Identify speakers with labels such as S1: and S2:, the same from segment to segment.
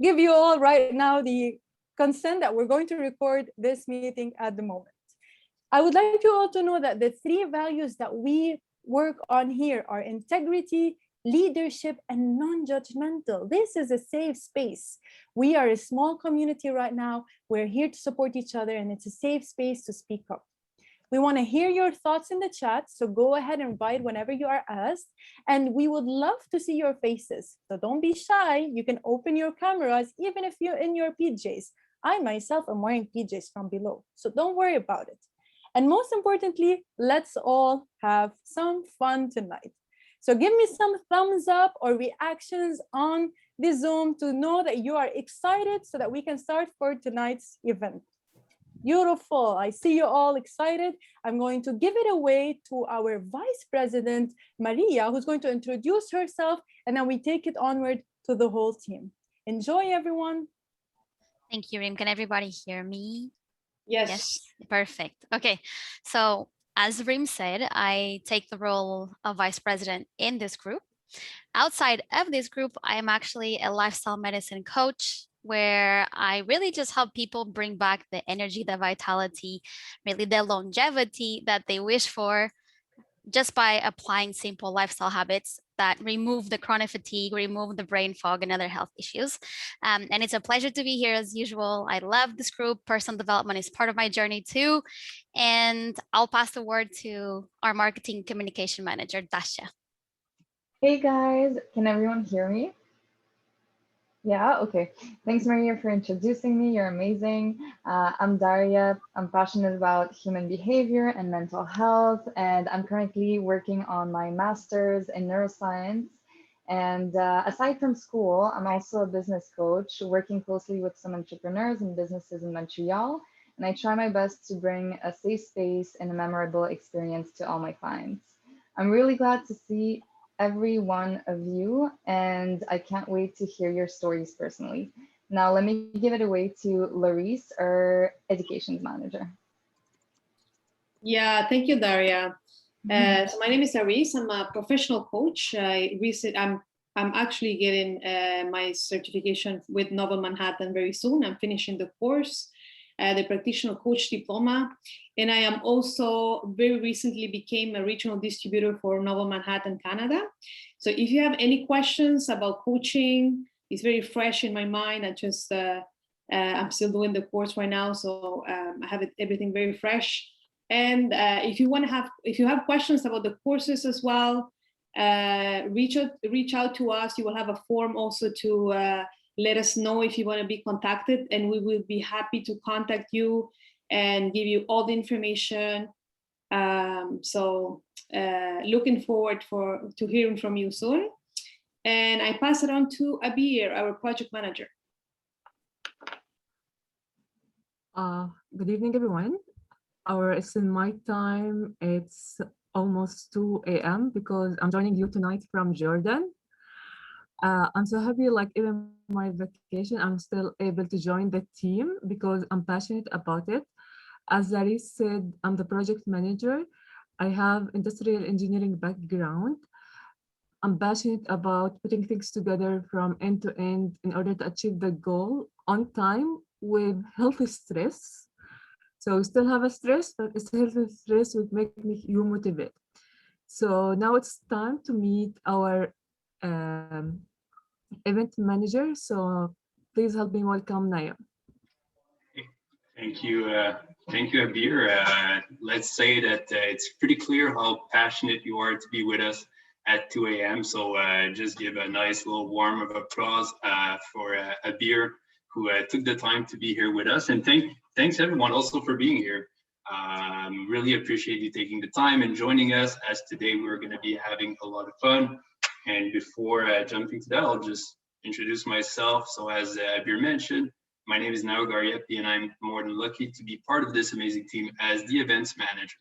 S1: give you all right now the consent that we're going to record this meeting at the moment. I would like you all to know that the three values that we work on here are integrity, leadership, and non-judgmental. This is a safe space. We are a small community right now. We're here to support each other, and it's a safe space to speak up. We want to hear your thoughts in the chat, so go ahead and write whenever you are asked, and we would love to see your faces. So don't be shy. You can open your cameras even if you're in your PJs. I myself am wearing PJs from below, so don't worry about it. And most importantly, let's all have some fun tonight. So give me some thumbs up or reactions on the Zoom to know that you are excited so that we can start for tonight's event. Beautiful. I see you all excited. I'm going to give it away to our Vice President, Maria, who's going to introduce herself, and then we take it onward to the whole team. Enjoy, everyone.
S2: Thank you, Rim. Can everybody hear me?
S3: Yes.
S2: Perfect. Okay. So as Rim said, I take the role of Vice President in this group. Outside of this group, I am actually a lifestyle medicine coach, where I really just help people bring back the energy, the vitality, really the longevity that they wish for, just by applying simple lifestyle habits that remove the chronic fatigue, remove the brain fog and other health issues. And it's a pleasure to be here as usual. I love this group. Personal development is part of my journey too. And I'll pass the word to our marketing communication manager, Dasha.
S4: Hey guys, can everyone hear me? Yeah, okay. Thanks, Maria, for introducing me. You're amazing. I'm Daria. I'm passionate about human behavior and mental health, and I'm currently working on my master's in neuroscience. And aside from school, I'm also a business coach, working closely with some entrepreneurs and businesses in Montreal. And I try my best to bring a safe space and a memorable experience to all my clients. I'm really glad to see every one of you, and I can't wait to hear your stories personally. Now, let me give it away to Larisse, our educations manager.
S3: Yeah, thank you, Daria. So my name is Aris. I'm a professional coach. I'm actually getting my certification with Novel Manhattan very soon. I'm finishing the course, the practitioner coach diploma. And I am also very recently became a regional distributor for Novel Manhattan, Canada. So if you have any questions about coaching, it's very fresh in my mind. I'm still doing the course right now, so I have everything very fresh. And if you have questions about the courses as well, reach out to us. You will have a form also to let us know if you want to be contacted, and we will be happy to contact you and give you all the information. Looking forward to hearing from you soon. And I pass it on to Abir, our project manager.
S5: Good evening, everyone. It's in my time. It's almost 2 a.m. because I'm joining you tonight from Jordan. I'm so happy, like even my vacation, I'm still able to join the team because I'm passionate about it. As Zari said, I'm the project manager. I have industrial engineering background. I'm passionate about putting things together from end to end in order to achieve the goal on time with healthy stress. So we still have a stress, but it's healthy stress would make you motivate. So now it's time to meet our event manager. So please help me welcome Naya.
S6: Thank you, Abir. Let's say that it's pretty clear how passionate you are to be with us at 2 a.m. So just give a nice little warm of applause for Abir, who took the time to be here with us. And thanks everyone also for being here. Really appreciate you taking the time and joining us, as today we're going to be having a lot of fun. And before jumping to that, I'll just introduce myself. So as Abir mentioned, my name is Nao Gariepi, and I'm more than lucky to be part of this amazing team as the events manager.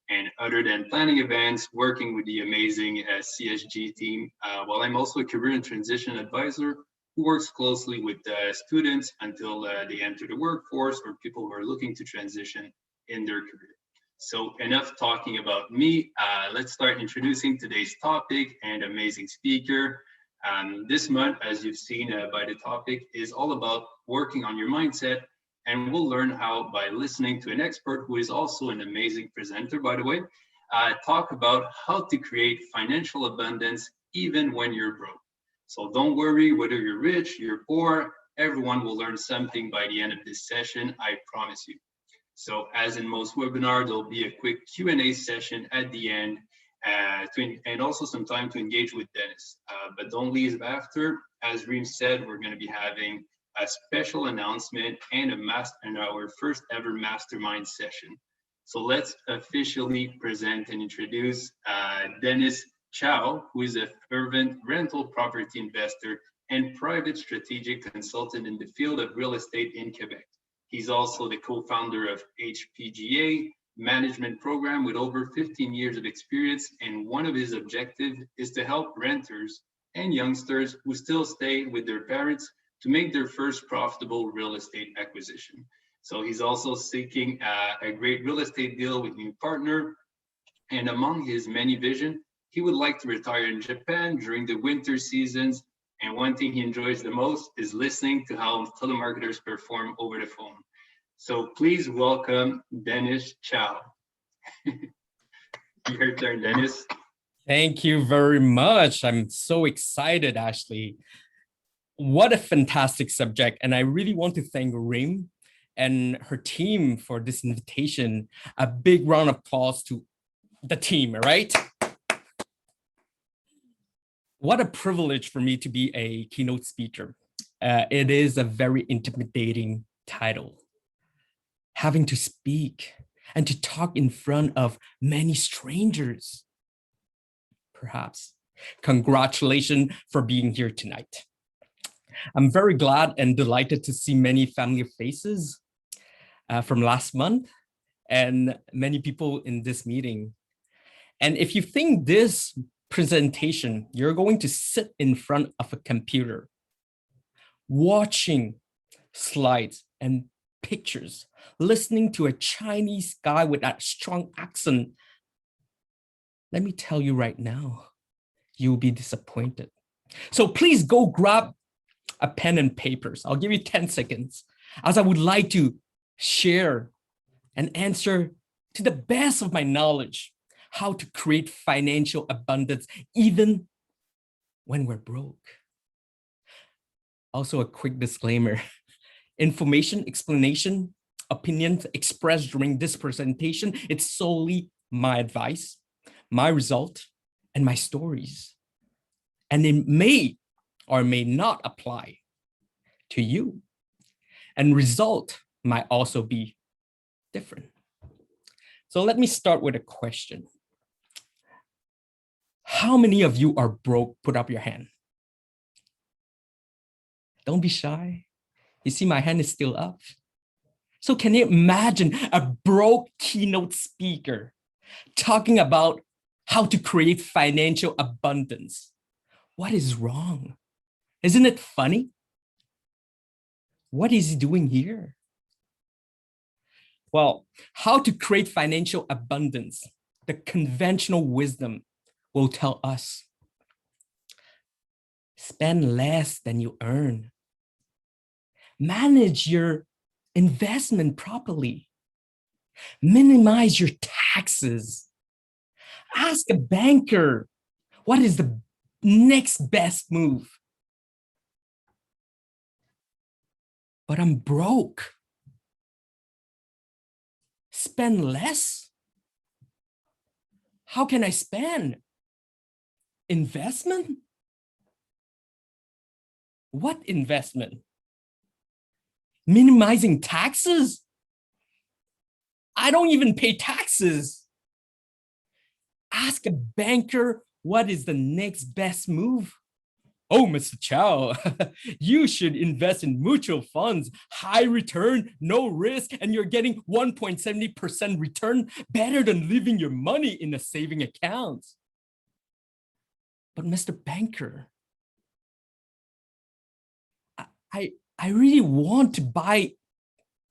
S6: And other than planning events, working with the amazing CSG team, while I'm also a career and transition advisor who works closely with students until they enter the workforce or people who are looking to transition in their career. So enough talking about me. Let's start introducing today's topic and amazing speaker. This month, as you've seen by the topic, is all about working on your mindset. And we'll learn how by listening to an expert who is also an amazing presenter, by the way, talk about how to create financial abundance even when you're broke. So don't worry whether you're rich, you're poor, everyone will learn something by the end of this session, I promise you. So as in most webinars, there'll be a quick Q&A session at the end and also some time to engage with Denis. But don't leave after. As Reem said, we're going to be having a special announcement and our first ever mastermind session. So let's officially present and introduce Denis Chau, who is a fervent rental property investor and private strategic consultant in the field of real estate in Quebec. He's also the co-founder of HPGA Management program with over 15 years of experience, and one of his objectives is to help renters and youngsters who still stay with their parents to make their first profitable real estate acquisition. So he's also seeking a great real estate deal with a new partner. And among his many visions, he would like to retire in Japan during the winter seasons. And one thing he enjoys the most is listening to how telemarketers perform over the phone. So please welcome Denis Chau. Your turn, Denis.
S7: Thank you very much. I'm so excited, Ashley. What a fantastic subject. And I really want to thank Reem and her team for this invitation. A big round of applause to the team, right? What a privilege for me to be a keynote speaker. It is a very intimidating title. Having to speak and to talk in front of many strangers. Perhaps. Congratulations for being here tonight. I'm very glad and delighted to see many familiar faces from last month and many people in this meeting. And if you think this presentation, you're going to sit in front of a computer, watching slides and pictures, listening to a Chinese guy with that strong accent, let me tell you right now, you'll be disappointed. So please go grab a pen and papers. I'll give you 10 seconds, as I would like to share and answer to the best of my knowledge how to create financial abundance even when we're broke. Also, a quick disclaimer. Information, explanation, opinions expressed during this presentation, it's solely my advice, my result, and my stories. And it may or may not apply to you. And result might also be different. So let me start with a question. How many of you are broke? Put up your hand. Don't be shy. You see, my hand is still up. So can you imagine a broke keynote speaker talking about how to create financial abundance? What is wrong? Isn't it funny? What is he doing here? Well, how to create financial abundance, the conventional wisdom will tell us. Spend less than you earn. Manage your investment properly. Minimize your taxes. Ask a banker, what is the next best move? But I'm broke. Spend less? How can I spend? Investment? What investment? Minimizing taxes? I don't even pay taxes. Ask a banker what is the next best move. Oh, Mr. Chau, you should invest in mutual funds, high return, no risk, and you're getting 1.70% return, better than leaving your money in a saving account. But Mr. Banker, I really want to buy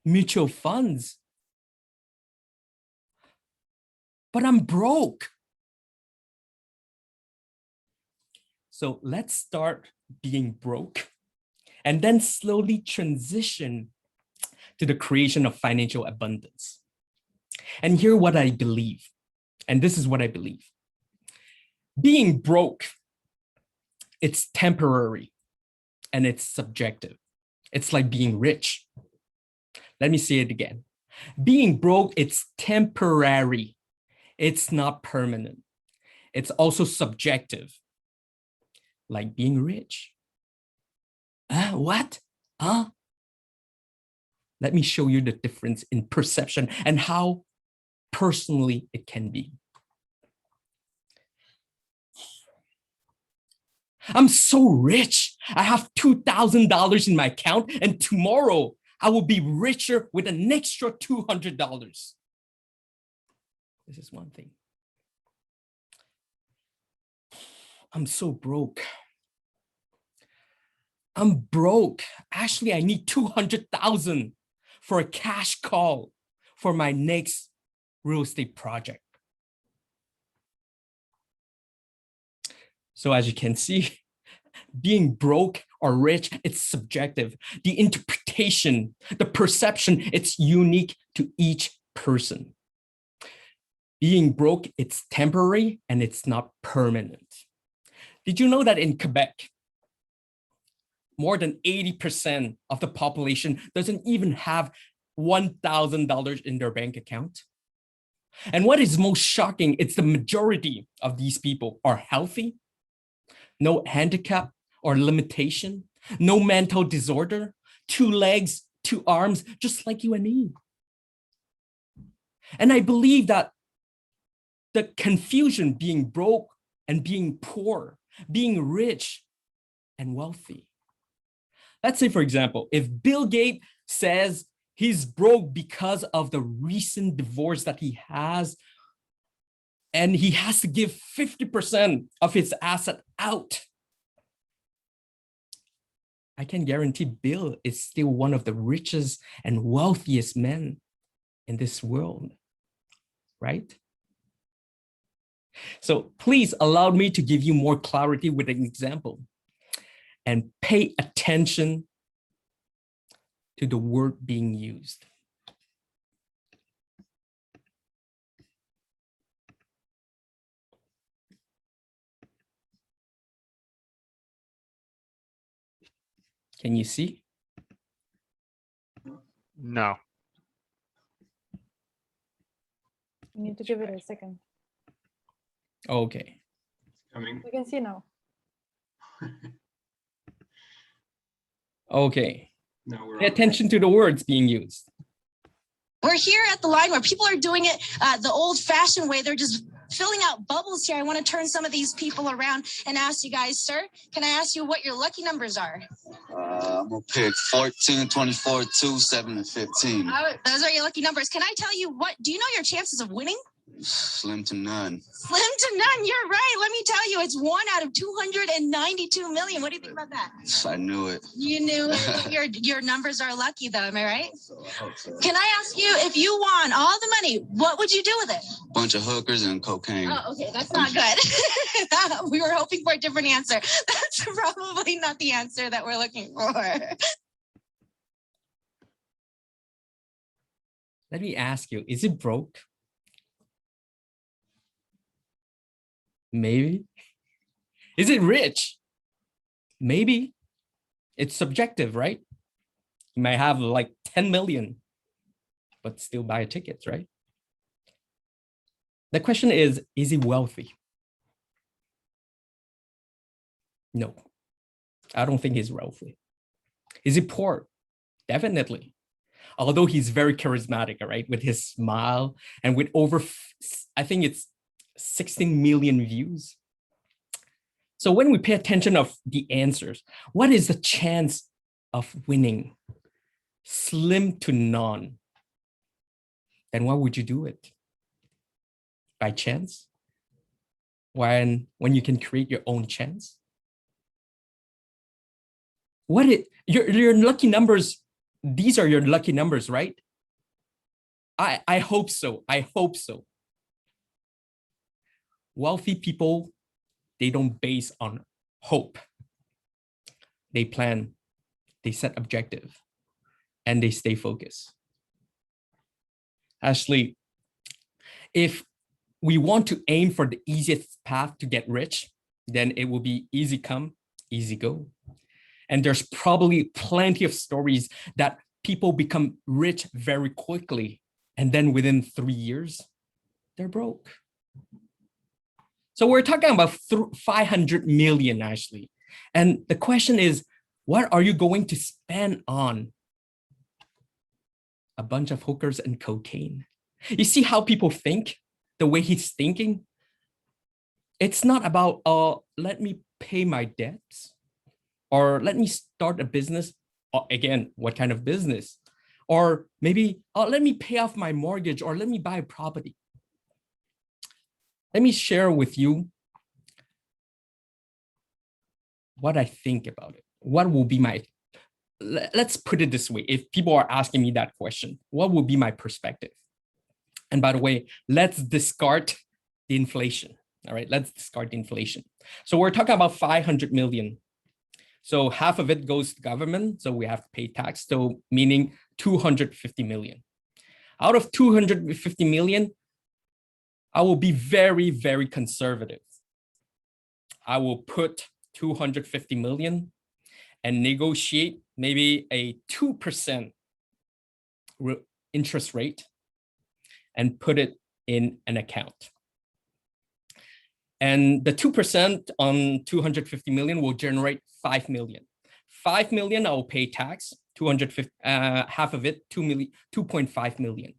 S7: mutual funds, but I'm broke. So let's start being broke and then slowly transition to the creation of financial abundance. And here's what I believe. And this is what I believe. Being broke, it's temporary and it's subjective. It's like being rich. Let me say it again. Being broke, it's temporary. It's not permanent. It's also subjective, like being rich. What? Let me show you the difference in perception and how personally it can be. I'm so rich. I have $2,000 in my account, and tomorrow I will be richer with an extra $200. This is one thing. I'm so broke. I'm broke. Actually, I need 200,000 for a cash call for my next real estate project. So as you can see, being broke or rich, it's subjective. The interpretation, the perception, it's unique to each person. Being broke, it's temporary and it's not permanent. Did you know that in Quebec, more than 80% of the population doesn't even have $1,000 in their bank account? And what is most shocking, it's the majority of these people are healthy, no handicap or limitation, no mental disorder, 2 legs, 2 arms, just like you and me. And I believe that the confusion being broke and being poor, being rich and wealthy. Let's say, for example, if Bill Gates says he's broke because of the recent divorce that he has, and he has to give 50% of his asset out, I can guarantee Bill is still one of the richest and wealthiest men in this world, right? So please allow me to give you more clarity with an example and pay attention to the word being used. Can you see?
S8: No.
S1: You need to give it a second.
S7: Okay.
S6: Coming.
S1: You can see now.
S7: Okay.
S6: Now we're
S7: Pay
S6: on.
S7: attention to the words being used.
S9: We're here at the line where people are doing it the old-fashioned way. They're just filling out bubbles here. I want to turn some of these people around and ask you guys, sir, can I ask you what your lucky numbers are?
S10: I'm going to pick 14, 24, 2, 7, and 15.
S9: Those are your lucky numbers. Can I tell you what? Do you know your chances of winning?
S10: Slim to none.
S9: Slim to none. You're right. Let me tell you, it's 1 out of 292 million. What do you think about that?
S10: I knew it.
S9: You knew it. Your numbers are lucky, though. Am I right?
S10: I hope so.
S9: Can I ask you, if you won all the money, what would you do with it?
S10: Bunch of hookers and cocaine.
S9: Oh, okay. That's not good. We were hoping for a different answer. That's probably not the answer that we're looking for.
S7: Let me ask you, is it broke? Maybe. Is it rich? Maybe. It's subjective, right? You might have like 10 million, but still buy tickets, right? The question is he wealthy? No, I don't think he's wealthy. Is he poor? Definitely. Although he's very charismatic, right? With his smile and with over, I think it's 16 million views. So when we pay attention of the answers, what is the chance of winning? Slim to none. Then why would you do it? By chance? When you can create your own chance? Your lucky numbers, these are your lucky numbers, right? I hope so. I hope so. Wealthy people, they don't base on hope. They plan, they set objective, and they stay focused. Ashley, if we want to aim for the easiest path to get rich, then it will be easy come, easy go. And there's probably plenty of stories that people become rich very quickly, and then within 3 years, they're broke. So we're talking about 500 million, Ashley. And the question is, what are you going to spend on? A bunch of hookers and cocaine. You see how people think, the way he's thinking? It's not about, let me pay my debts, or let me start a business. Again, what kind of business? Or maybe, let me pay off my mortgage, or let me buy a property. Let me share with you what I think about it. What will be my, let's put it this way. If people are asking me that question, what will be my perspective? And by the way, let's discard the inflation. All right, let's discard the inflation. So we're talking about 500 million. So half of it goes to government. So we have to pay tax. So meaning 250 million. Out of 250 million, I will be very, very conservative. I will put 250 million and negotiate maybe a 2% interest rate and put it in an account. And the 2% on 250 million will generate 5 million. 5 million, I will pay tax, 250, half of it, 2.5 million.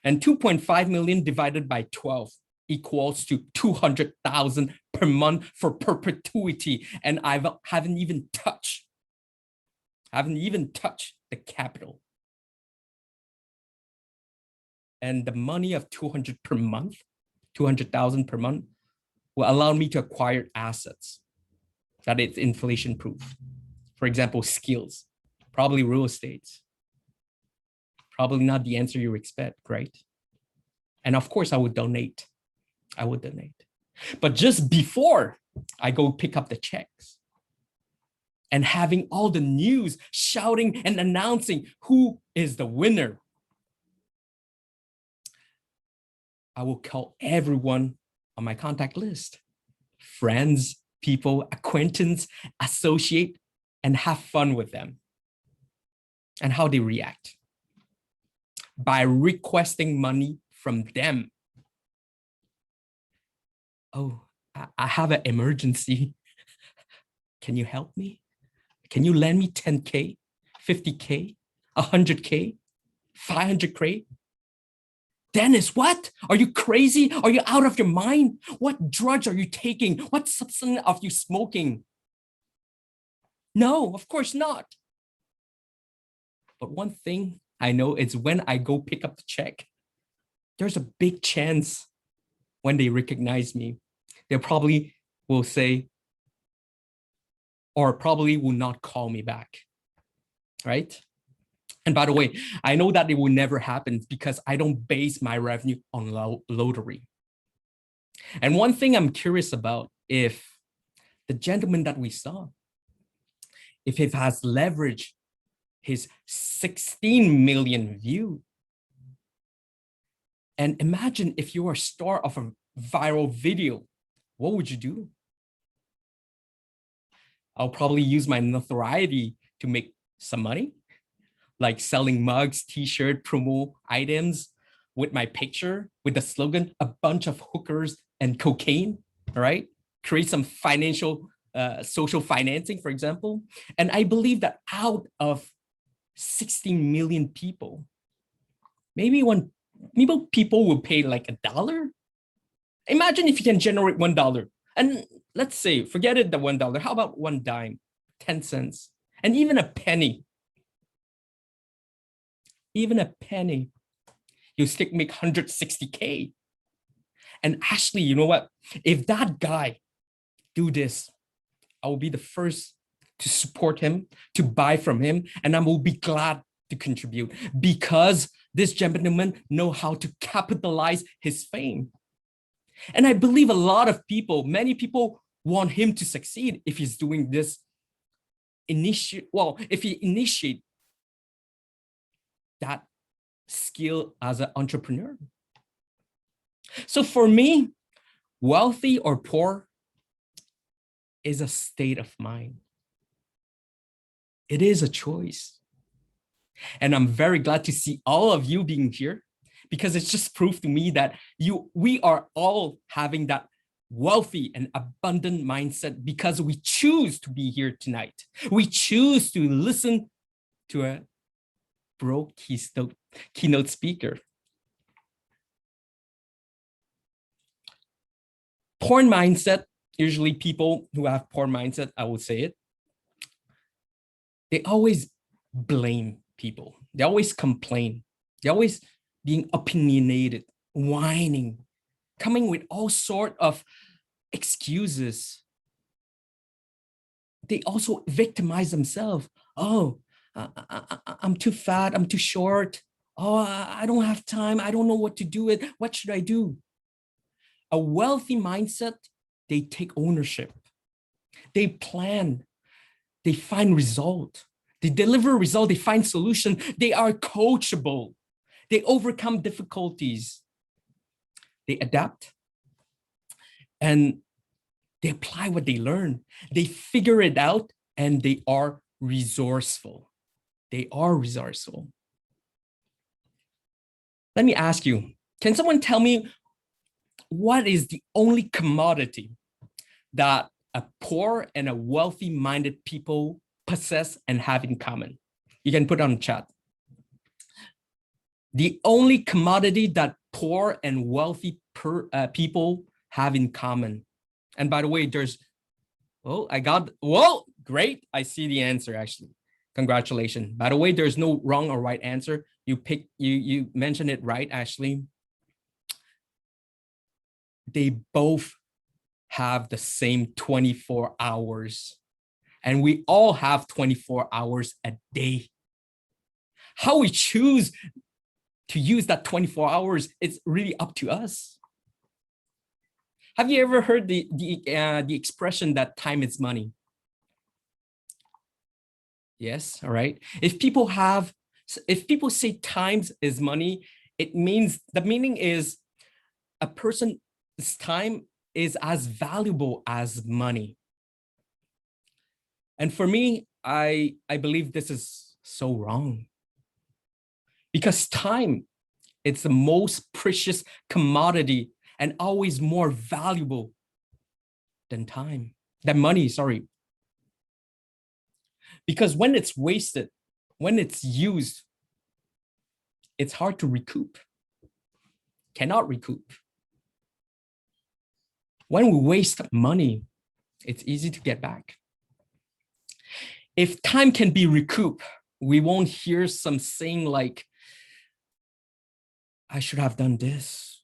S7: And 2.5 million divided by 12 equals to 200,000 per month for perpetuity. And I haven't even touched the capital. And the money of 200 per month, 200,000 per month, will allow me to acquire assets that is inflation proof. For example, skills, probably real estate. Probably not the answer you expect, right? And of course, I would donate. But just before I go pick up the checks and having all the news shouting and announcing who is the winner, I will call everyone on my contact list, friends, people, acquaintance, associate, and have fun with them. And how they react. By requesting money from them. Oh, I have an emergency. Can you help me? Can you lend me 10K, 50K, 100K, 500K? Dennis, what? Are you crazy? Are you out of your mind? What drugs are you taking? What substance are you smoking? No, of course not. But one thing I know is when I go pick up the check, there's a big chance when they recognize me, they probably will say, or probably will not call me back, right? And by the way, I know that it will never happen because I don't base my revenue on lottery. And one thing I'm curious about, if the gentleman that we saw, if he has leveraged his 16 million view, and imagine if you are a star of a viral video, what would you do? I'll probably use my notoriety to make some money, like selling mugs, t-shirt, promo items with my picture, with the slogan, a bunch of hookers and cocaine, all right? Create some financial, social financing, for example. And I believe that out of 16 million people, maybe people will pay like $1. Imagine if you can generate $1. And let's say, forget it, the $1. How about 1 dime, 10 cents, and even a penny? Even a penny, you still make 160K. And Ashley, you know what? If that guy do this, I will be the first to support him, to buy from him, and I will be glad to contribute because this gentleman know how to capitalize his fame. And I believe a lot of people, many people want him to succeed if he's doing this if he initiate that skill as an entrepreneur. So for me, wealthy or poor is a state of mind. It is a choice. And I'm very glad to see all of you being here, because it's just proof to me that we are all having that wealthy and abundant mindset because we choose to be here tonight. We choose to listen to a broke keynote speaker. Poor mindset, usually people who have poor mindset, I will say it, they always blame people. They always complain. They always being opinionated, whining, coming with all sort of excuses. They also victimize themselves. Oh, I'm too fat, I'm too short. Oh, I don't have time. I don't know what to do with. What should I do? A wealthy mindset, they take ownership. They plan. They find result. They deliver result. They find solution. They are coachable. They overcome difficulties. They adapt. And they apply what they learn. They figure it out, and they are resourceful. They are resourceful. Let me ask you, can someone tell me what is the only commodity that a poor and a wealthy-minded people possess and have in common? You can put it on the chat. The only commodity that poor and wealthy people have in common. And by the way, there's, great. I see the answer actually. Congratulations. By the way, there's no wrong or right answer. You mentioned it right, actually. They both have the same 24 hours. And we all have 24 hours a day. How we choose to use that 24 hours, it's really up to us. Have you ever heard the expression that time is money? Yes, all right. If people say time is money, it means, the meaning is a person's time is as valuable as money. And for me, I believe this is so wrong. Because time, it's the most precious commodity and always more valuable than money, sorry. Because when it's wasted, when it's used, it's hard to recoup, cannot recoup. When we waste money, it's easy to get back. If time can be recouped, we won't hear some saying like, I should have done this.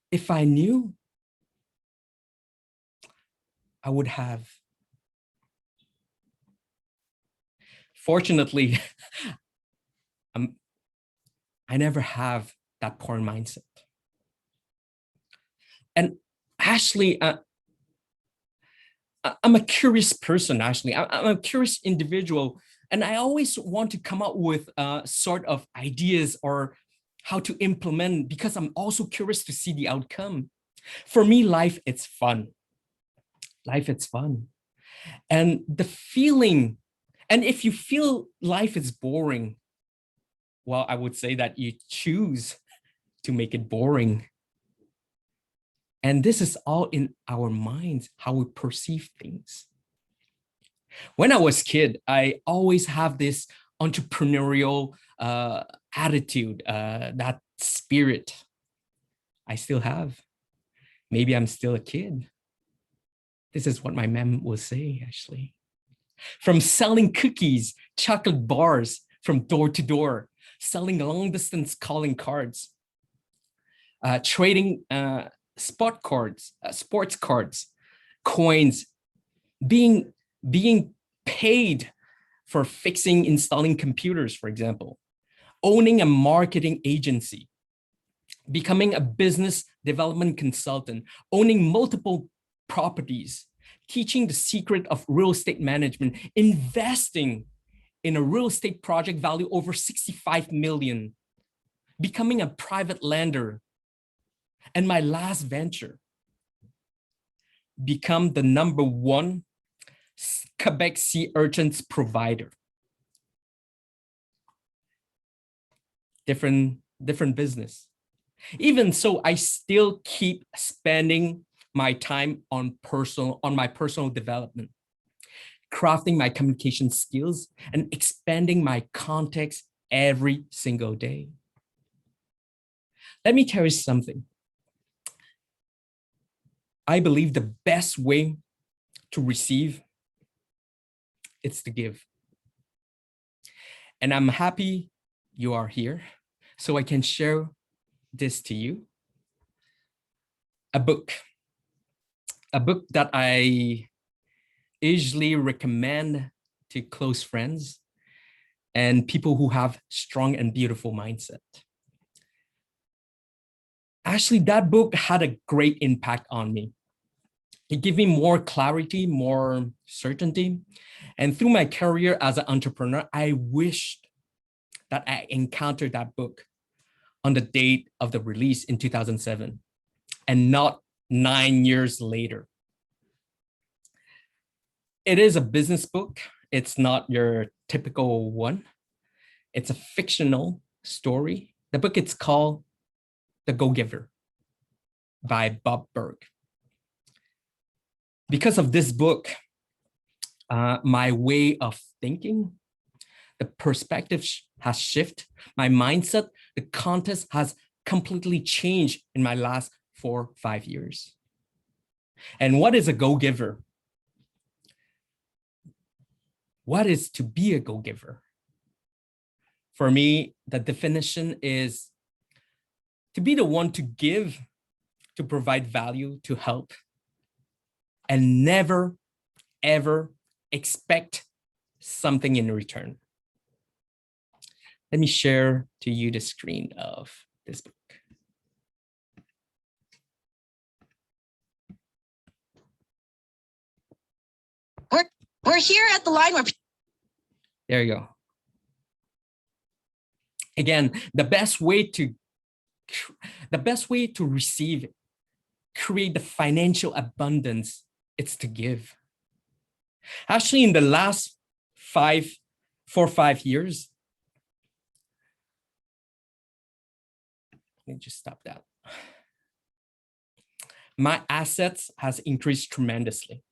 S7: If I knew, I would have. Fortunately, I never have that poor mindset. And actually, I'm a curious person, actually. I'm a curious individual. And I always want to come up with sort of ideas or how to implement, because I'm also curious to see the outcome. For me, life, it's fun. Life, it's fun. And the feeling, and if you feel life is boring, well, I would say that you choose to make it boring. And this is all in our minds, how we perceive things. When I was a kid, I always have this entrepreneurial attitude, that spirit. I still have. Maybe I'm still a kid. This is what my mom will say, actually. From selling cookies, chocolate bars from door to door, selling long distance calling cards, trading sports cards, coins, being paid for installing computers, for example, owning a marketing agency, becoming a business development consultant, owning multiple properties, teaching the secret of real estate management, investing in a real estate project value over 65 million, becoming a private lender, and my last venture, become the #1 Quebec sea urchins provider. Different business. Even so, I still keep spending my time on my personal development, crafting my communication skills, and expanding my context every single day. Let me tell you something. I believe the best way to receive is to give. And I'm happy you are here so I can share this to you. A book that I usually recommend to close friends and people who have strong and beautiful mindset. Actually, that book had a great impact on me. It gave me more clarity, more certainty. And through my career as an entrepreneur, I wished that I encountered that book on the date of the release in 2007 and not 9 years later. It is a business book. It's not your typical one. It's a fictional story. The book is called The Go-Giver by Bob Burg. Because of this book, my way of thinking, the perspective has shifted. My mindset, the context has completely changed in my last 4 or 5 years. And what is a go-giver? What is to be a go-giver? For me, the definition is to be the one to give, to provide value, to help, and never, ever expect something in return. Let me share to you the screen of this book.
S9: We're here at the line where...
S7: There you go. Again, the best way to receive, create the financial abundance, it's to give. Actually, in the last 4 or 5 years, let me just stop that. My assets has increased tremendously.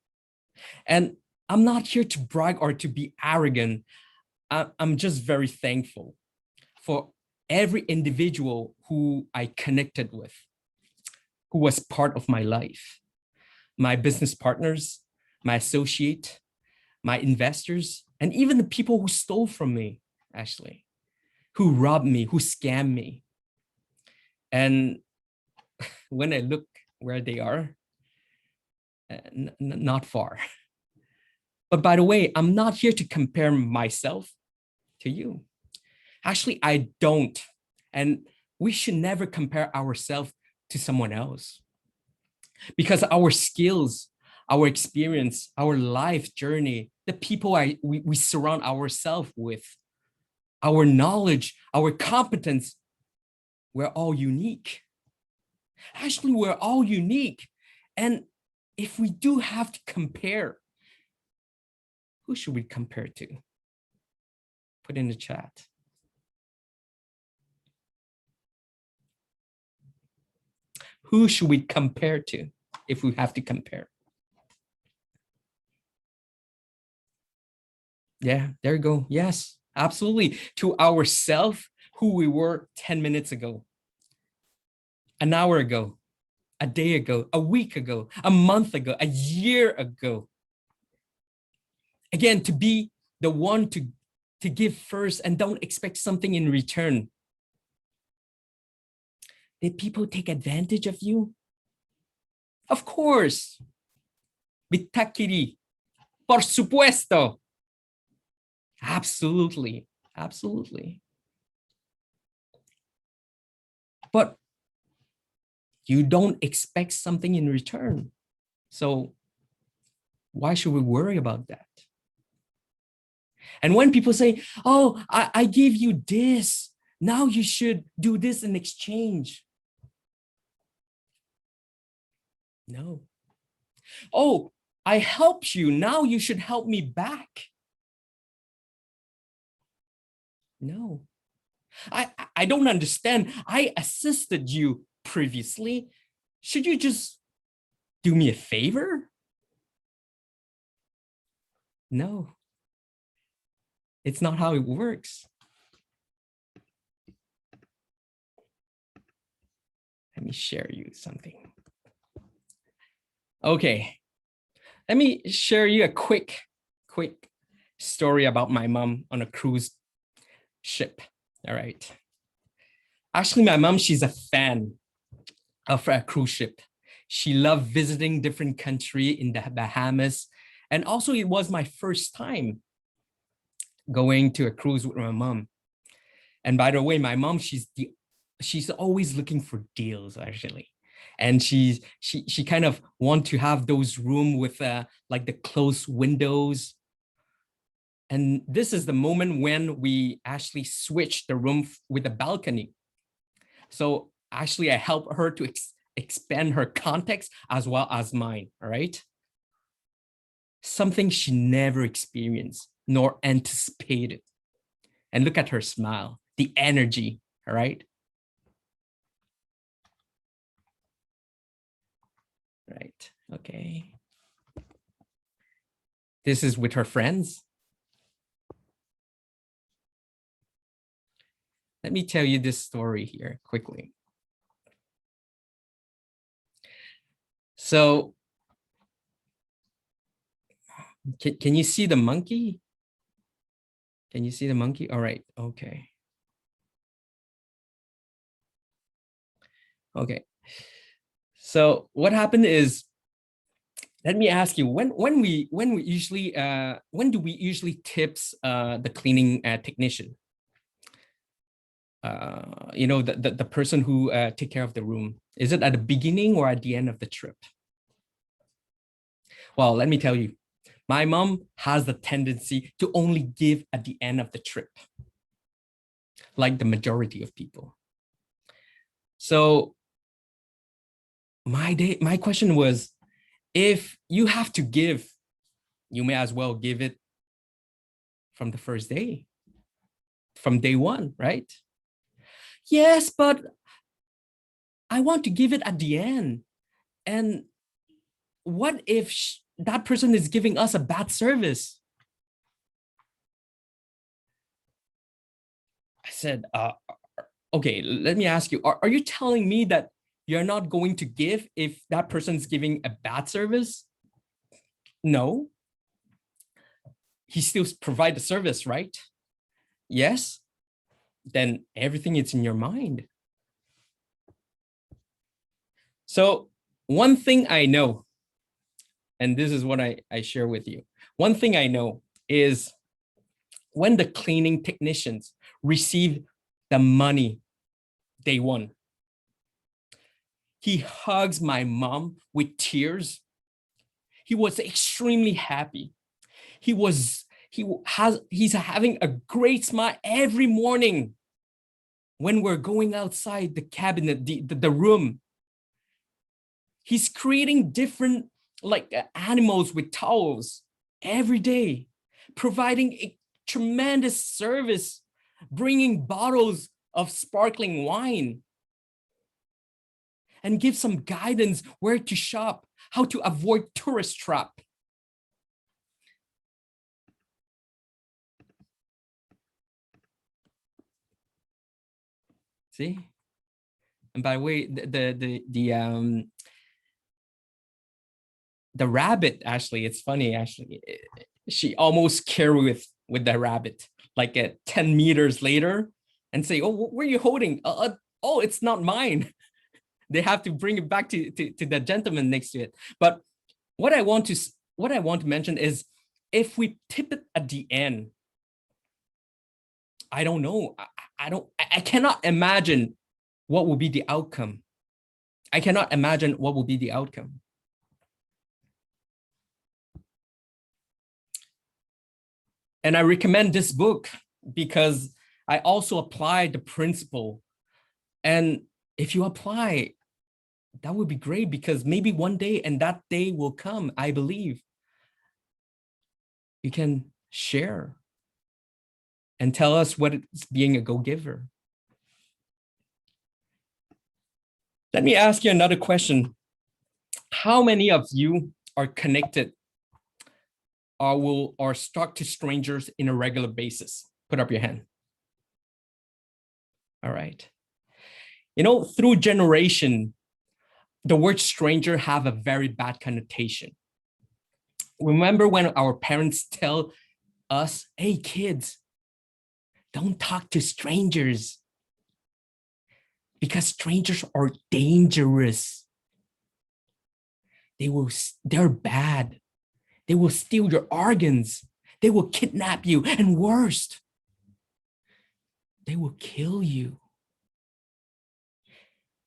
S7: And I'm not here to brag or to be arrogant. I'm just very thankful for every individual who I connected with, who was part of my life. My business partners, my associate, my investors, and even the people who stole from me, actually, who robbed me, who scammed me. And when I look where they are, not far. But by the way, I'm not here to compare myself to you. Actually, I don't. And we should never compare ourselves to someone else. Because our skills, our experience, our life journey, the people we surround ourselves with, our knowledge, our competence, we're all unique. Actually, we're all unique. And if we do have to compare, who should we compare to? Put in the chat. Who should we compare to if we have to compare? Yeah, there you go. Yes, absolutely. To ourselves, who we were 10 minutes ago, an hour ago, a day ago, a week ago, a month ago, a year ago. Again, to be the one to give first and don't expect something in return. Did people take advantage of you? Of course. Bitakiri. Por supuesto. Absolutely. Absolutely. But You don't expect something in return. So why should we worry about that? And when people say, oh, I gave you this, now you should do this in exchange. No. Oh, I helped you, now you should help me back. No. I don't understand. I assisted you previously. Should you just do me a favor? No. It's not how it works. Let me share you something. Okay. Let me share you a quick story about my mom on a cruise ship. All right. Actually, my mom, she's a fan of a cruise ship. She loved visiting different countries in the Bahamas. And also it was my first time going to a cruise with my mom. And by the way, my mom, she's always looking for deals actually. And she kind of want to have those room with like the closed windows. And this is the moment when we actually switch the room with a balcony. So actually I help her to expand her context as well as mine, all right? Something she never experienced nor anticipated. And look at her smile, the energy, all right? Right, okay. This is with her friends. Let me tell you this story here quickly. So, can you see the monkey? Can you see the monkey? All right, okay. Okay. So what happened is, let me ask you, when do we usually tips the cleaning technician? You know, the person who take care of the room. Is it at the beginning or at the end of the trip? Well, let me tell you, my mom has the tendency to only give at the end of the trip, like the majority of people. So my question was, if you have to give, you may as well give it from the first day, from day one, right? Yes, but I want to give it at the end. And what if that person is giving us a bad service? I said, okay, let me ask you, are you telling me that you're not going to give if that person's giving a bad service? No. He still provide the service, right? Yes. Then everything is in your mind. So one thing I know, and this is what I share with you. One thing I know is when the cleaning technicians receive the money they won, he hugs my mom with tears. He was extremely happy. He's having a great smile every morning when we're going outside the cabinet, the room. He's creating different like animals with towels every day, providing a tremendous service, bringing bottles of sparkling wine, and give some guidance where to shop, how to avoid tourist trap. See? And by the way, the rabbit, actually, it's funny, actually, she almost carried with the rabbit, like 10 meters later, and say, oh, where are you holding? Oh, it's not mine. They have to bring it back to the gentleman next to it. But what I want to mention is, if we tip it at the end, I don't know. I cannot imagine what will be the outcome. I cannot imagine what will be the outcome. And I recommend this book because I also apply the principle. And if you apply, that would be great, because maybe one day, and that day will come, I believe, you can share and tell us what it's being a go-giver. Let me ask you another question. How many of you are connected or talk to strangers in a regular basis? Put up your hand. All right. You know, through generation, the word stranger have a very bad connotation. Remember when our parents tell us, hey kids, don't talk to strangers because strangers are dangerous. They're bad. They will steal your organs. They will kidnap you, and worst, they will kill you.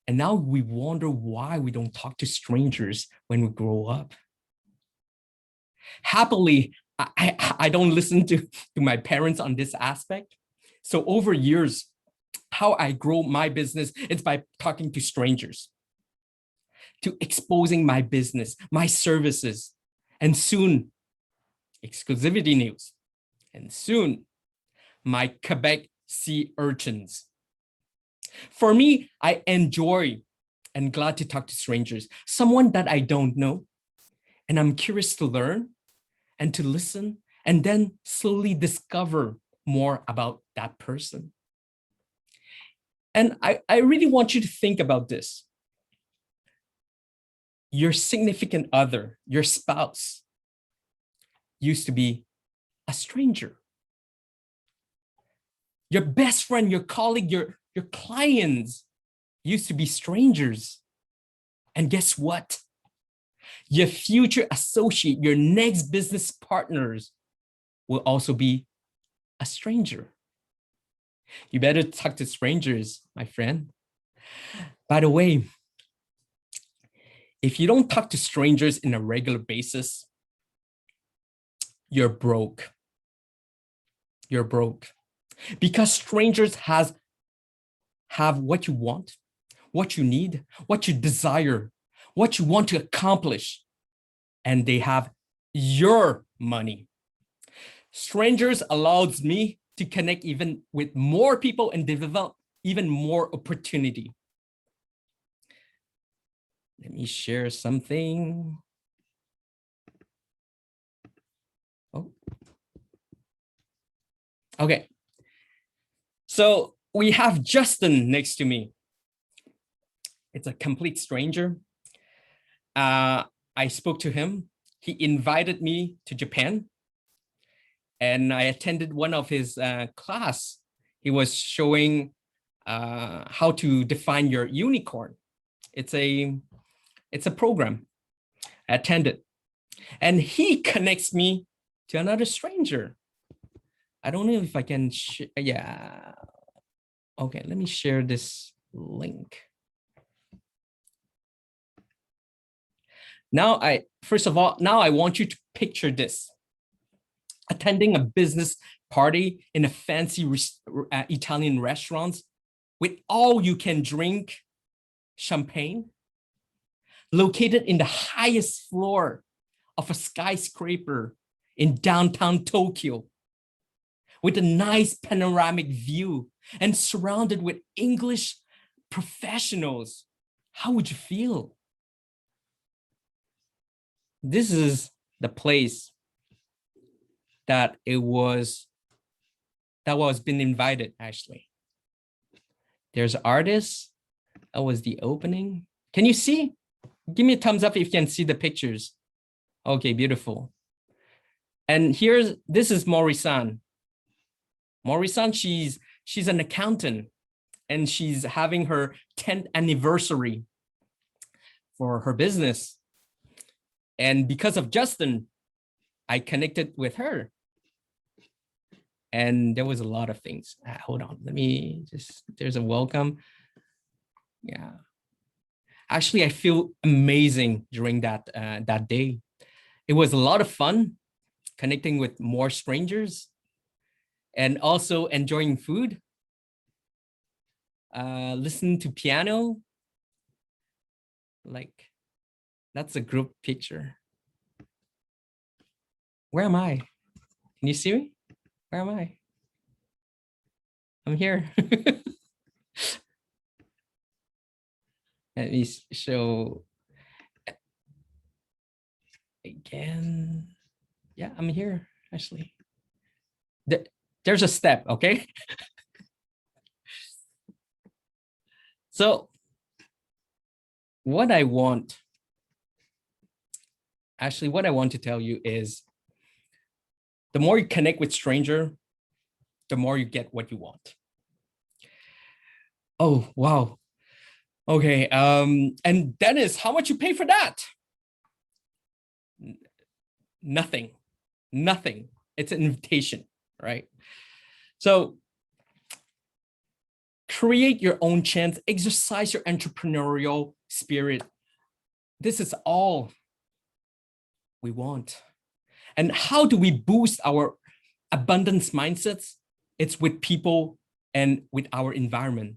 S7: And now we wonder why we don't talk to strangers when we grow up. Happily, I don't listen to my parents on this aspect. So over years, how I grow my business is by talking to strangers, to exposing my business, my services, and soon, exclusivity news, and soon, my Quebec sea urchins. For me, I enjoy and glad to talk to strangers, someone that I don't know, and I'm curious to learn and to listen, and then slowly discover more about that person. And I really want you to think about this. Your significant other, your spouse, used to be a stranger. Your best friend, your colleague, your clients used to be strangers. And guess what? Your future associate, your next business partners will also be a stranger. You better talk to strangers, my friend. By the way, if you don't talk to strangers in a regular basis, you're broke. You're broke. Because strangers have what you want, what you need, what you desire, what you want to accomplish, and they have your money. Strangers allows me to connect even with more people and develop even more opportunity. Let me share something. Oh. Okay. So we have Justin next to me. It's a complete stranger. I spoke to him. He invited me to Japan, and I attended one of his class. He was showing how to define your unicorn. It's a program. I attended, and he connects me to another stranger. I don't know if I can. Yeah. Okay, let me share this link. Now, first of all, I want you to picture this. Attending a business party in a fancy Italian restaurant with all you can drink champagne, located in the highest floor of a skyscraper in downtown Tokyo, with a nice panoramic view and surrounded with English professionals. How would you feel? This is the place that was been invited, actually. There's artists. That was the opening. Can you see? Give me a thumbs up if you can see the pictures. Okay, beautiful. And this is Mori-san. Mori-san, she's an accountant, and she's having her 10th anniversary for her business. And because of Justin, I connected with her. And there was a lot of things. Hold on, there's a welcome. Yeah. Actually, I feel amazing during that day. It was a lot of fun connecting with more strangers and also enjoying food, listening to piano. Like, that's a group picture. Where am I? Can you see me? Where am I? I'm here. Let me show again. Yeah, I'm here, actually. There's a step, okay? So what I want to tell you is the more you connect with stranger, the more you get what you want. Oh, wow. Okay, and Dennis, how much you pay for that? Nothing. It's an invitation, right? So create your own chance, exercise your entrepreneurial spirit. This is all we want. And how do we boost our abundance mindsets? It's with people and with our environment.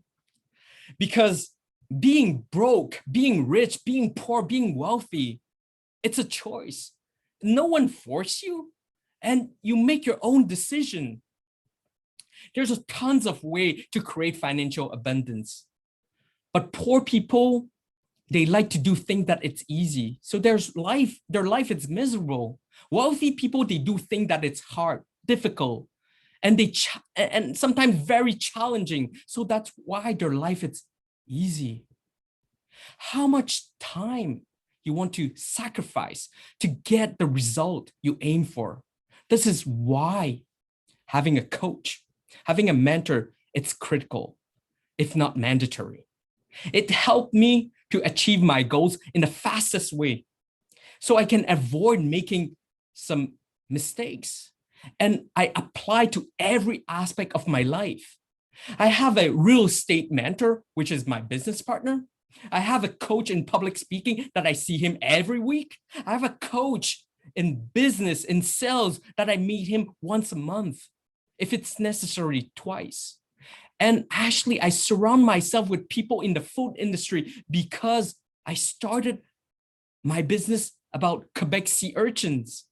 S7: Because being broke, being rich, being poor, being wealthy, it's a choice. No one forces you, and you make your own decision. There's tons of ways to create financial abundance. But poor people, they like to do things that it's easy. So their life is miserable. Wealthy people, they do things that it's hard, difficult, and and sometimes very challenging. So that's why their life is easy. How much time you want to sacrifice to get the result you aim for? This is why having a coach, having a mentor, it's critical, if not mandatory. It helped me to achieve my goals in the fastest way so I can avoid making some mistakes. And I apply to every aspect of my life. I have a real estate mentor, which is my business partner. I have a coach in public speaking that I see him every week. I have a coach in business, in sales, that I meet him once a month, if it's necessary, twice. And actually, I surround myself with people in the food industry because I started my business about Quebec sea urchins.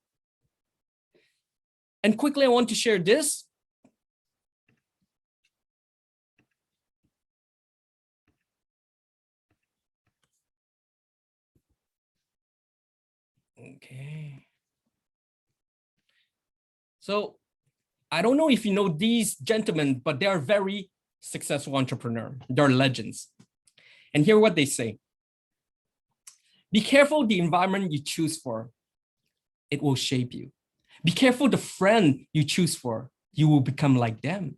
S7: And quickly, I want to share this. Okay. So I don't know if you know these gentlemen, but they are very successful entrepreneurs. They're legends. And hear what they say. Be careful the environment you choose for. It will shape you. Be careful the friend you choose for. You will become like them.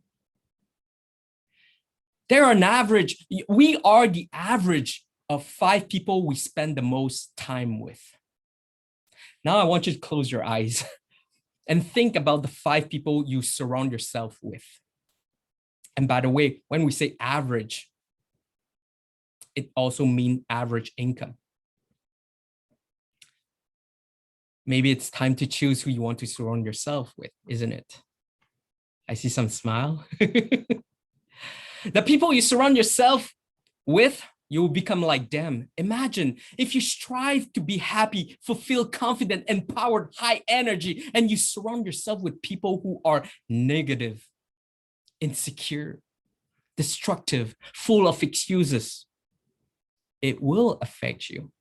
S7: They're an average. We are the average of 5 people we spend the most time with. Now I want you to close your eyes and think about the 5 people you surround yourself with. And by the way, when we say average, it also means average income. Maybe it's time to choose who you want to surround yourself with, isn't it? I see some smile. The people you surround yourself with, you will become like them. Imagine if you strive to be happy, fulfilled, confident, empowered, high energy, and you surround yourself with people who are negative, insecure, destructive, full of excuses. It will affect you.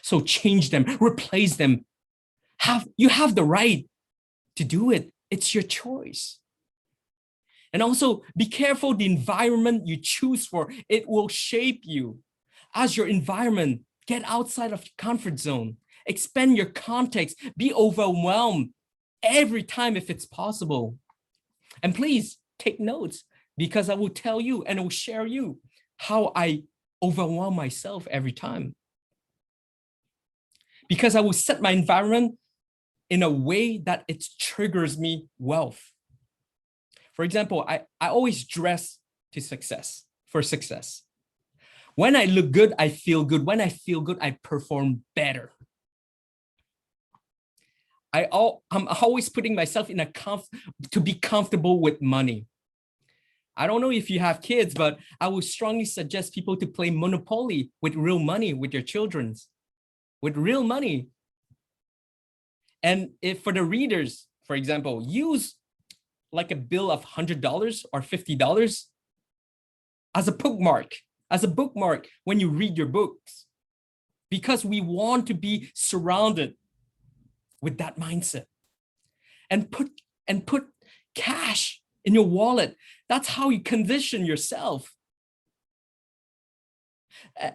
S7: So change them, replace them. You have the right to do it. It's your choice. And also be careful the environment you choose for. It will shape you. As your environment, get outside of your comfort zone. Expand your context. Be overwhelmed every time if it's possible. And please take notes, because I will tell you and I will share you how I overwhelm myself every time. Because I will set my environment in a way that it triggers me wealth. For example, I always dress for success. When I look good, I feel good. When I feel good, I perform better. I'm always putting myself in to be comfortable with money. I don't know if you have kids, but I would strongly suggest people to play Monopoly with real money with your children, with real money. And if for the readers, for example, use like a bill of $100 or $50 as a bookmark when you read your books, because we want to be surrounded with that mindset, and put cash in your wallet. That's how you condition yourself.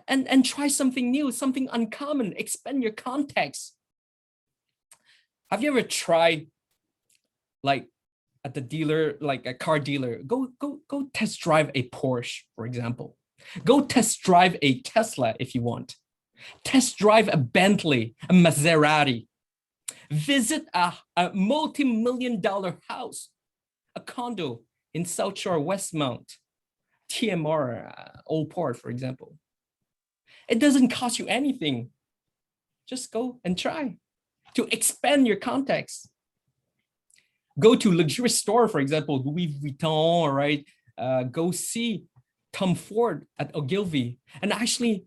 S7: And try something new, something uncommon, expand your context. Have you ever tried, like at the dealer, like a car dealer, go test drive a Porsche, for example. Go test drive a Tesla if you want. Test drive a Bentley, a Maserati. Visit a multi-million-dollar house, a condo in South Shore, Westmount, TMR, Old Port, for example. It doesn't cost you anything. Just go and try to expand your context. Go to luxurious store, for example, Louis Vuitton, right? Go see Tom Ford at Ogilvy. And actually,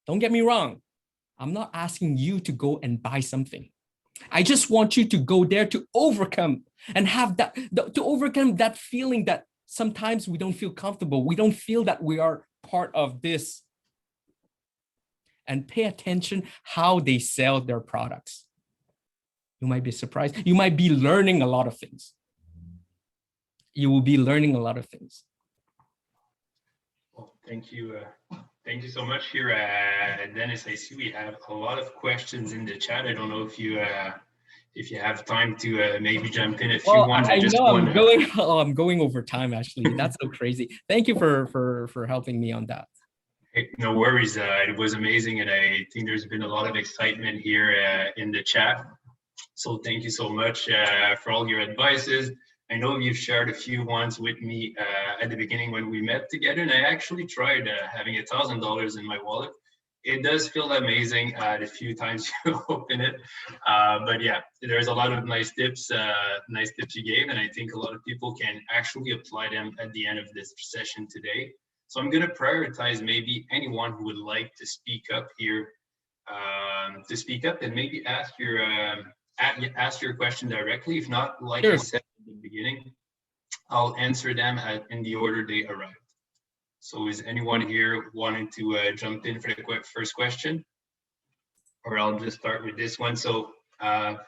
S7: don't get me wrong, I'm not asking you to go and buy something. I just want you to go there to overcome and have that, to overcome that feeling that sometimes we don't feel comfortable. We don't feel that we are part of this. And pay attention how they sell their products. You might be surprised. You might be learning a lot of things. You will be learning a lot of things.
S6: Well, thank you. Thank you so much here, Dennis. I see we have a lot of questions in the chat. I don't know if you have time to maybe jump in a few ones.
S7: I'm going over time, actually. That's so crazy. Thank you for helping me on that.
S6: Hey, no worries. It was amazing, and I think there's been a lot of excitement here in the chat. So thank you so much for all your advices. I know you've shared a few ones with me at the beginning when we met together, and I actually tried having $1,000 in my wallet. It does feel amazing the few times you open it. But yeah, there's a lot of nice tips you gave, and I think a lot of people can actually apply them at the end of this session today. So I'm going to prioritize maybe anyone who would like to speak up here, and maybe ask your question directly. If not, like I said at the beginning, I'll answer them in the order they arrived. So is anyone here wanting to jump in for the first question? Or I'll just start with this one. So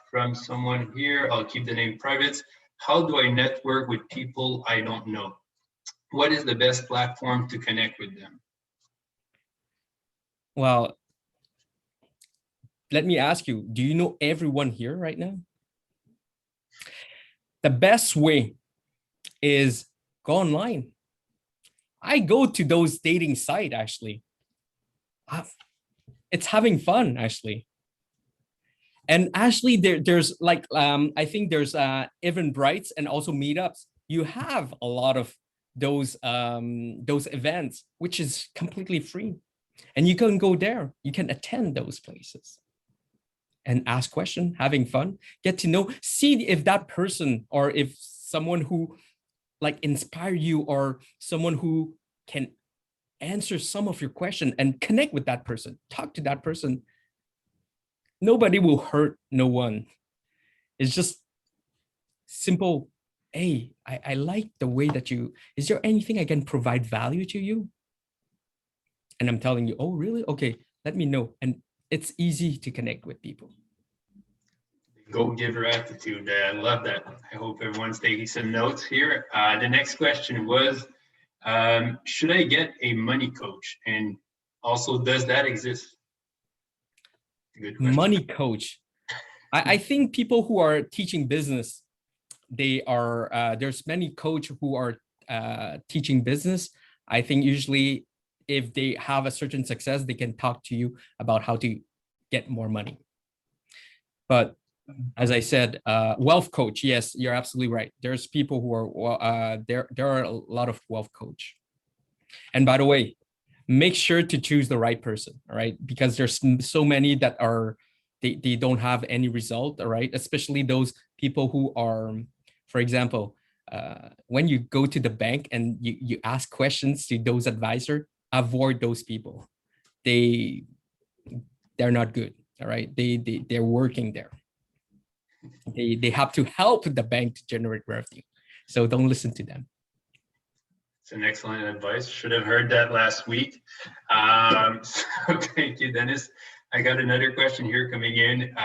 S6: from someone here, I'll keep the name private. How do I network with people I don't know? What is the best platform to connect with them?
S7: Well, let me ask you, do you know everyone here right now? The best way is go online. I go to those dating sites, actually. It's having fun, actually. And actually, there's like, I think there's Eventbrites and also meetups. You have a lot of those events, which is completely free. And you can go there. You can attend those places and ask questions, having fun, get to know, see if that person or if someone who like inspire you or someone who can answer some of your question and connect with that person, talk to that person. Nobody will hurt no one. It's just simple. Hey, I like the way that is there anything I can provide value to you? And I'm telling you, oh, really? Okay, let me know. And it's easy to connect with people.
S6: Go-giver attitude. I love that. I hope everyone's taking some notes here. The next question was, should I get a money coach? And also, does that exist? Good question.
S7: Money coach. I think people who are teaching business, they are, there's many coaches who are teaching business. I think usually if they have a certain success, they can talk to you about how to get more money. But as I said, wealth coach, yes, you're absolutely right. There's people who are, there are a lot of wealth coach. And by the way, make sure to choose the right person, all right? Because there's so many that are, they don't have any result, all right? Especially those people who are, for example, when you go to the bank and you ask questions to those advisor, avoid those people. They're not good, all right? They're working there. They have to help the bank to generate revenue. So don't listen to them.
S6: It's an excellent advice. Should have heard that last week. So thank you, Dennis. I got another question here coming in.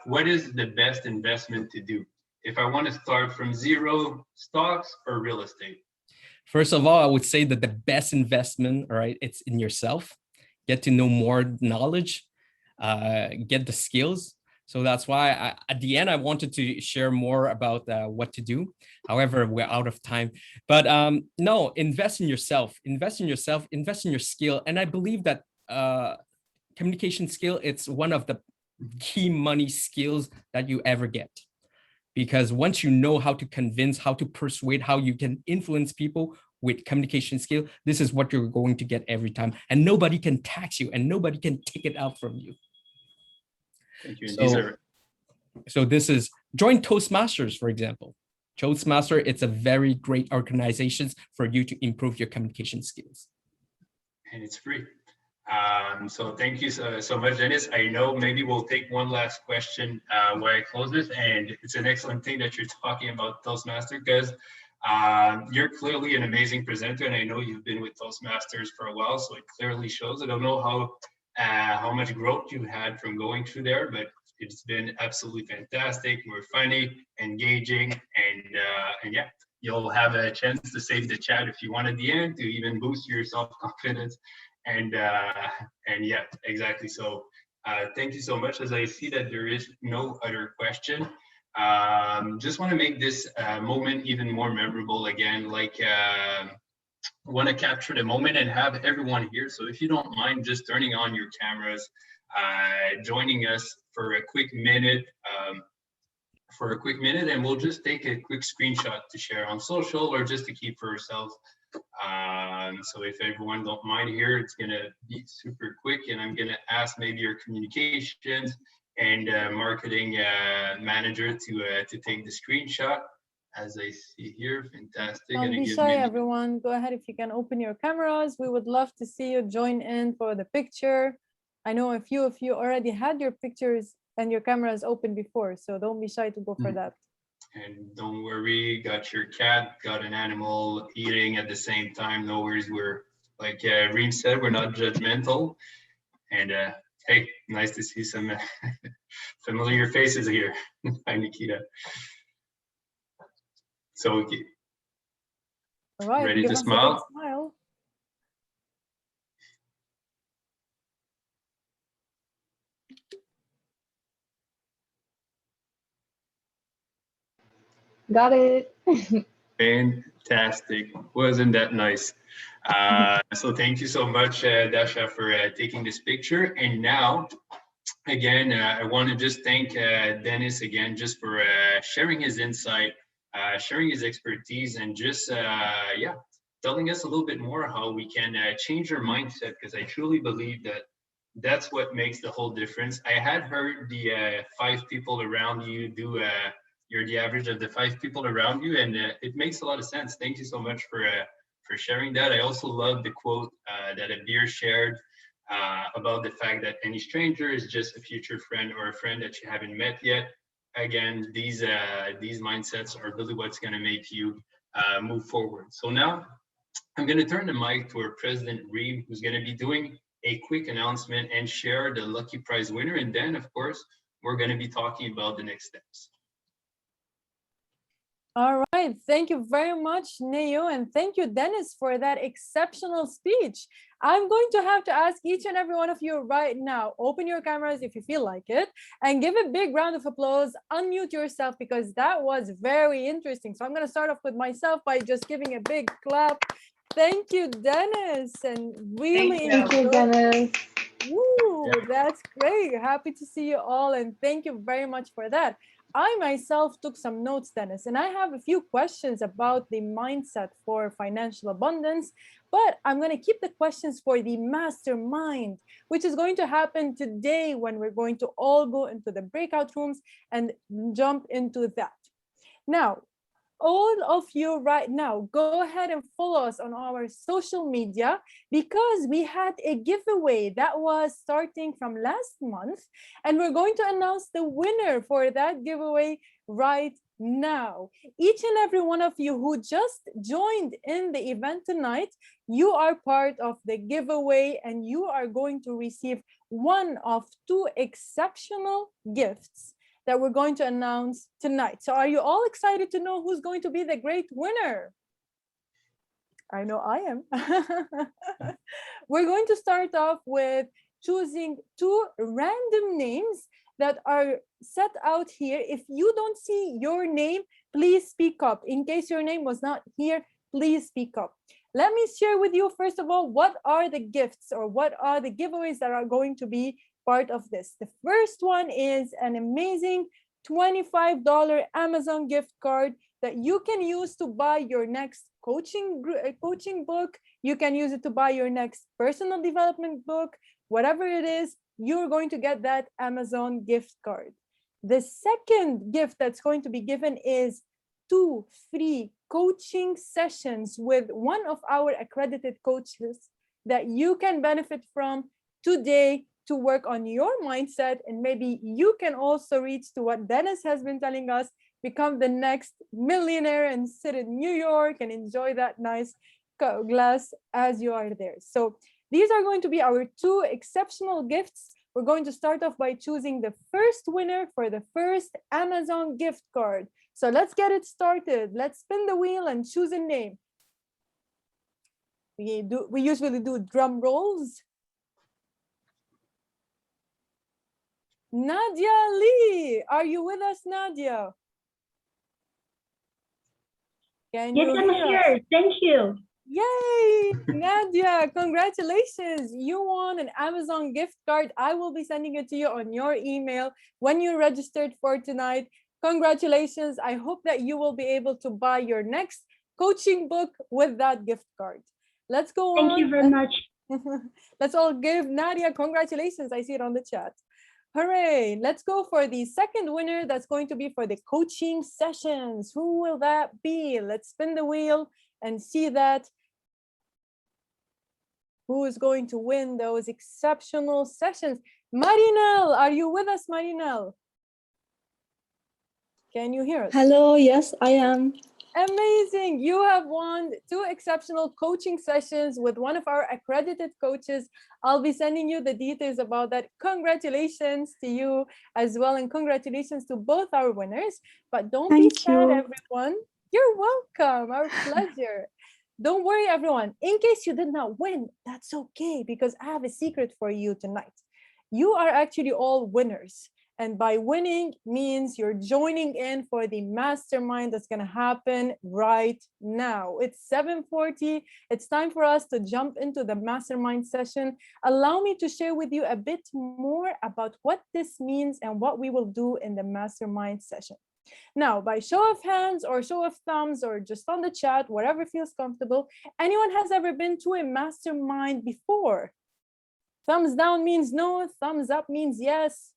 S6: What is the best investment to do if I want to start from zero, stocks or real estate?
S7: First of all, I would say that the best investment, all right, it's in yourself. Get to know more knowledge, get the skills. So that's why at the end, I wanted to share more about what to do. However, we're out of time. But no, invest in yourself, invest in yourself, invest in your skill. And I believe that communication skill, it's one of the key money skills that you ever get. Because once you know how to convince, how to persuade, how you can influence people with communication skill, this is what you're going to get every time. And nobody can tax you and nobody can take it out from you.
S6: Thank you.
S7: So this is join Toastmasters, for example. Toastmaster, it's a very great organization for you to improve your communication skills.
S6: And it's free. So thank you so much, Dennis. I know maybe we'll take one last question while I close this. And it's an excellent thing that you're talking about Toastmaster, because you're clearly an amazing presenter. And I know you've been with Toastmasters for a while, so it clearly shows. I don't know how much growth you had from going through there, but it's been absolutely fantastic. We're funny, engaging, and yeah, you'll have a chance to save the chat if you want at the end to even boost your self-confidence. And yeah, exactly. So thank you so much. As I see that there is no other question, just want to make this moment even more memorable again, like want to capture the moment and have everyone here. So if you don't mind just turning on your cameras, joining us for a quick minute, and we'll just take a quick screenshot to share on social or just to keep for ourselves. So if everyone don't mind here, it's gonna be super quick, and I'm gonna ask maybe your communications and marketing manager to take the screenshot. As I see here, fantastic.
S1: Don't be shy, everyone. Go ahead if you can open your cameras. We would love to see you join in for the picture. I know a few of you already had your pictures and your cameras open before, so don't be shy to go for that.
S6: And don't worry, got your cat, got an animal eating at the same time. No worries. We're, like Reem said, we're not judgmental. And hey, nice to see some familiar faces here. Hi, Nikita. So,
S1: all right,
S6: ready to smile?
S4: Got it.
S6: Fantastic. Wasn't that nice? So thank you so much, Dasha, for taking this picture. And now, again, I want to just thank Dennis again, just for sharing his insight, sharing his expertise, and just, yeah, telling us a little bit more how we can change our mindset, because I truly believe that that's what makes the whole difference. I had heard the 5 people around you do you're the average of the 5 people around you, and it makes a lot of sense. Thank you so much for sharing that. I also love the quote that Abir shared about the fact that any stranger is just a future friend or a friend that you haven't met yet. Again, these mindsets are really what's going to make you move forward. So now I'm going to turn the mic to our president, Reem, who's going to be doing a quick announcement and share the lucky prize winner. And then, of course, we're going to be talking about the next steps.
S1: All right, thank you very much, Neo, and thank you, Dennis, for that exceptional speech. I'm going to have to ask each and every one of you right now, open your cameras if you feel like it, and give a big round of applause, unmute yourself, because that was very interesting. So I'm going to start off with myself by just giving a big clap. Thank you, Dennis, and really
S4: thank you, Dennis.
S1: Woo, that's great. Happy to see you all, and thank you very much for that. I myself took some notes, Dennis, and I have a few questions about the mindset for financial abundance, but I'm going to keep the questions for the mastermind, which is going to happen today when we're going to all go into the breakout rooms and jump into that. Now, all of you right now, go ahead and follow us on our social media, because we had a giveaway that was starting from last month, and we're going to announce the winner for that giveaway right now. Each and every one of you who just joined in the event tonight, you are part of the giveaway, and you are going to receive one of 2 exceptional gifts that we're going to announce tonight. So are you all excited to know who's going to be the great winner? I know I am. We're going to start off with choosing 2 random names that are set out here. If you don't see your name, please speak up. In case your name was not here, please speak up. Let me share with you, first of all, what are the gifts or what are the giveaways that are going to be part of this. The first one is an amazing $25 Amazon gift card that you can use to buy your next coaching book. You can use it to buy your next personal development book. Whatever it is, you're going to get that Amazon gift card. The second gift that's going to be given is 2 free coaching sessions with one of our accredited coaches that you can benefit from today to work on your mindset, and maybe you can also reach to what Dennis has been telling us, become the next millionaire and sit in New York and enjoy that nice glass as you are there. So these are going to be our 2 exceptional gifts. We're going to start off by choosing the first winner for the first Amazon gift card. So let's get it started. Let's spin the wheel and choose a name. We usually do drum rolls. Nadia Lee, are you with us, Nadia? Can
S8: yes,
S1: you
S8: I'm
S1: hear
S8: here.
S1: us?
S8: Thank you.
S1: Yay, Nadia, congratulations. You won an Amazon gift card. I will be sending it to you on your email when you registered for tonight. Congratulations. I hope that you will be able to buy your next coaching book with that gift card. Let's go on.
S8: Thank you very much.
S1: Let's all give Nadia congratulations. I see it on the chat. Hooray. Let's go for the second winner. That's going to be for the coaching sessions. Who will that be? Let's spin the wheel and see that. Who is going to win those exceptional sessions? Marinelle, are you with us, Marinelle? Can you hear us?
S11: Hello, yes, I am.
S1: Amazing. You have won 2 exceptional coaching sessions with one of our accredited coaches. I'll be sending you the details about that. Congratulations to you as well, and congratulations to both our winners. But don't be sad, everyone. You're welcome. Our pleasure. Don't worry, everyone. In case you did not win, that's okay, because I have a secret for you tonight. You are actually all winners. And by winning means you're joining in for the mastermind that's going to happen right now. It's 7:40. It's time for us to jump into the mastermind session. Allow me to share with you a bit more about what this means and what we will do in the mastermind session. Now, by show of hands or show of thumbs or just on the chat, whatever feels comfortable, anyone has ever been to a mastermind before? Thumbs down means no, thumbs up means yes.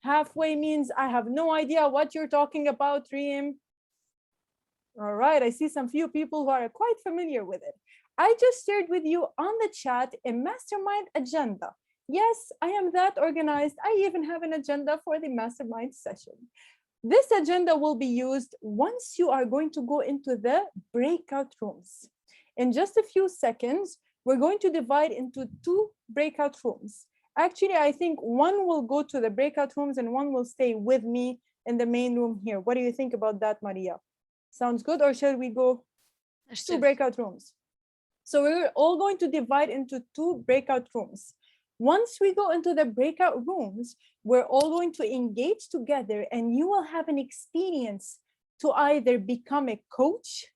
S1: Halfway means I have no idea what you're talking about, Reem. All right, I see some few people who are quite familiar with it. I just shared with you on the chat a mastermind agenda. Yes, I am that organized. I even have an agenda for the mastermind session. This agenda will be used once you are going to go into the breakout rooms. In just a few seconds, we're going to divide into 2 breakout rooms. Actually, I think one will go to the breakout rooms and one will stay with me in the main room here. What do you think about that, Maria? Sounds good, or shall we go 2 breakout rooms? So we're all going to divide into 2 breakout rooms. Once we go into the breakout rooms, we're all going to engage together, and you will have an experience to either become a coach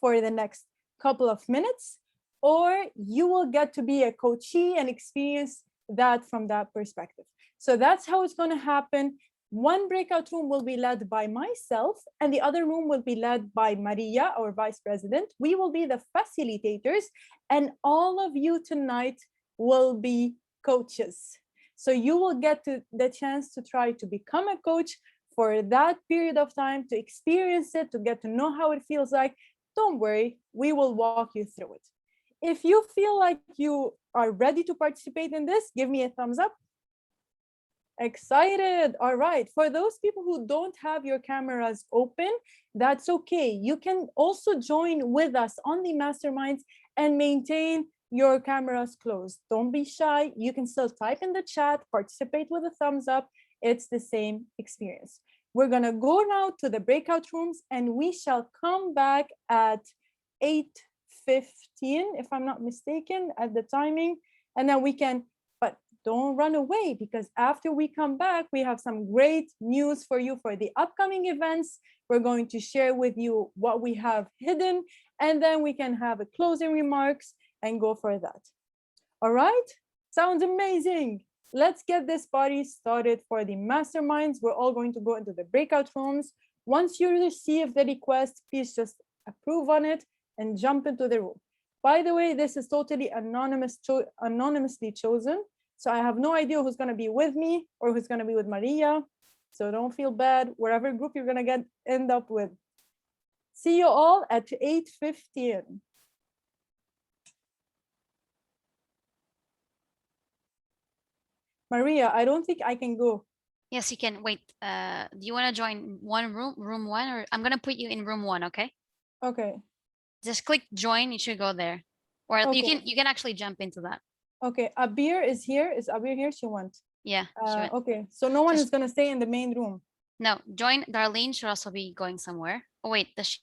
S1: for the next couple of minutes, or you will get to be a coachee and experience that from that perspective. So that's how it's going to happen. One breakout room will be led by myself, and the other room will be led by Maria, our vice president. We will be the facilitators, and all of you tonight will be coaches. So you will get the chance to try to become a coach for that period of time, to experience it, to get to know how it feels like. Don't worry, we will walk you through it. If you feel like you are ready to participate in this, give me a thumbs up. Excited. All right. For those people who don't have your cameras open, that's okay. You can also join with us on the masterminds and maintain your cameras closed. Don't be shy. You can still type in the chat, participate with a thumbs up. It's the same experience. We're going to go now to the breakout rooms, and we shall come back at 8:15, if I'm not mistaken, at the timing. And then we can, but don't run away, because after we come back, we have some great news for you for the upcoming events. We're going to share with you what we have hidden, and then we can have a closing remarks and go for that. All right? Sounds amazing. Let's get this party started for the masterminds. We're all going to go into the breakout rooms. Once you receive the request, please just approve on it and jump into the room. By the way, this is totally anonymously chosen. So I have no idea who's going to be with me or who's going to be with Maria. So don't feel bad, wherever group you're going to end up with. See you all at 8:15. Maria, I don't think I can go.
S2: Yes, you can. Wait, do you want to join room one, or I'm going to put you in room one, okay?
S1: Okay.
S2: Just click join, you should go there. Or
S1: Okay.
S2: you can actually jump into that.
S1: Okay, Abir is here. Is Abir here? She went.
S2: Yeah, she went.
S1: Okay, so no one is going to stay in the main room.
S2: No, join. Darlene should also be going somewhere. Oh, wait, does